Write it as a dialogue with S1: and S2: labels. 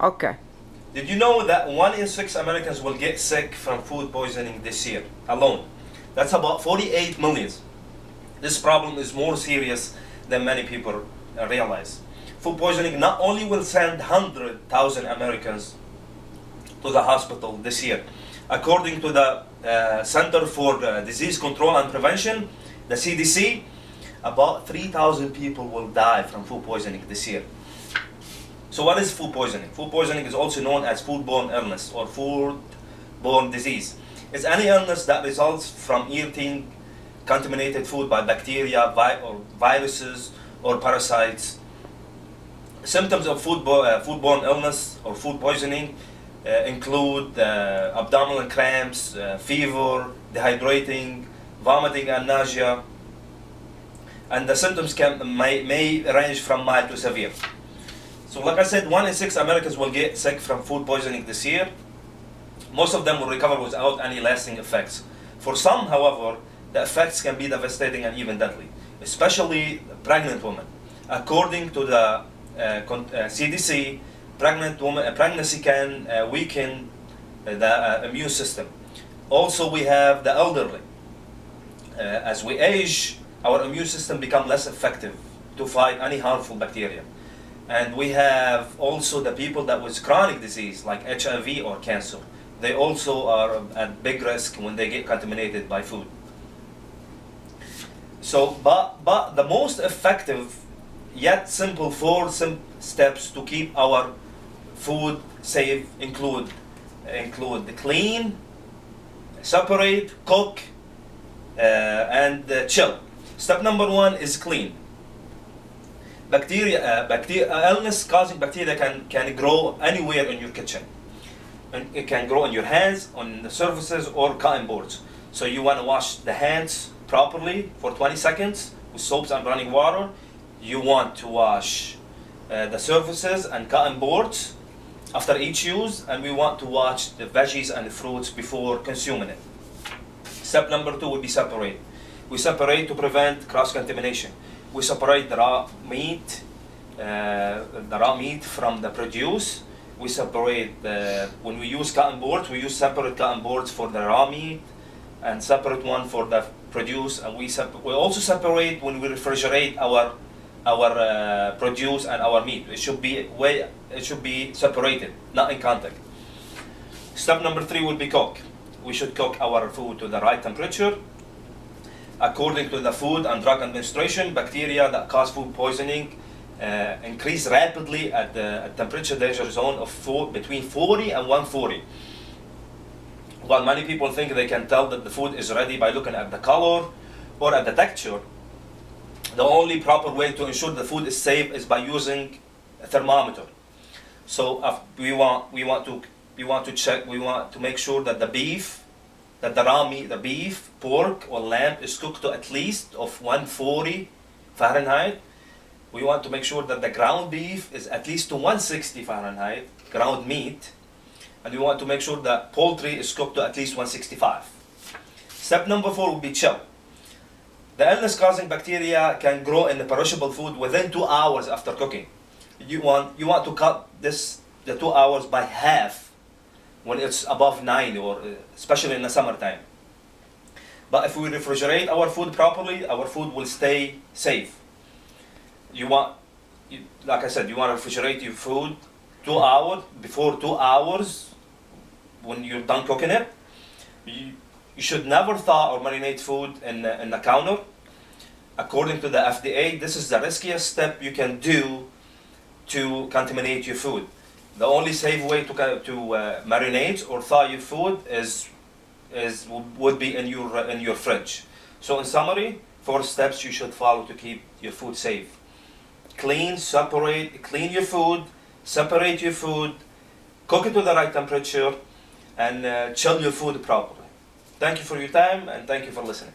S1: Okay.
S2: Did you know that 1 in 6 Americans will get sick from food poisoning this year alone? That's about 48 million. This problem is more serious than many people realize. Food poisoning not only will send 100,000 Americans to the hospital this year. According to the Center for Disease Control and Prevention, the CDC, about 3,000 people will die from food poisoning this year. So what is food poisoning? Food poisoning is also known as foodborne illness or foodborne disease. It's any illness that results from eating contaminated food by bacteria, or viruses, or parasites. Symptoms of foodborne illness or food poisoning include abdominal cramps, fever, dehydrating, vomiting and nausea, and the symptoms may range from mild to severe. So like I said, 1 in 6 Americans will get sick from food poisoning this year. Most of them will recover without any lasting effects. For some, however, the effects can be devastating and even deadly, especially pregnant women. According to the CDC, pregnancy can weaken the immune system. Also, we have the elderly. As we age, our immune system becomes less effective to fight any harmful bacteria. And we have also the people that with chronic disease like HIV or cancer. They also are at big risk when they get contaminated by food. So, but the most effective yet simple 4 steps to keep our food safe include clean, separate, cook, and chill. Step number 1 is clean. Illness-causing bacteria can grow anywhere in your kitchen. And it can grow on your hands, on the surfaces, or cutting boards. So you want to wash the hands properly for 20 seconds with soaps and running water. You want to wash the surfaces and cutting boards after each use, and we want to wash the veggies and the fruits before consuming it. Step number 2 would be separate. We separate to prevent cross-contamination. We separate the raw meat from the produce. We separate when we use cutting boards, we use separate cutting boards for the raw meat and separate one for the produce. And we also separate when we refrigerate our produce and our meat. It should be separated, not in contact. Step number 3 would be cook. We should cook our food to the right temperature. According to the Food and Drug Administration, bacteria that cause food poisoning increase rapidly at the temperature danger zone of between 40 and 140. While many people think they can tell that the food is ready by looking at the color or at the texture, the only proper way to ensure the food is safe is by using a thermometer. So we want to make sure that the raw meat, the beef, pork, or lamb is cooked to at least of 140 Fahrenheit. We want to make sure that the ground beef is at least to 160 Fahrenheit, ground meat. And we want to make sure that poultry is cooked to at least 165. Step number 4 will be chill. The illness-causing bacteria can grow in the perishable food within 2 hours after cooking. You want to cut the 2 hours by half when it's above 90, or especially in the summertime. But if we refrigerate our food properly, our food will stay safe. Like I said, you want to refrigerate your food 2 hours, before 2 hours when you're done cooking it. You should never thaw or marinate food in the counter. According to the FDA, this is the riskiest step you can do to contaminate your food. The only safe way to marinate or thaw your food would be in your fridge. So in summary, 4 steps you should follow to keep your food safe. Clean your food, separate your food, cook it to the right temperature, and chill your food properly. Thank you for your time, and thank you for listening.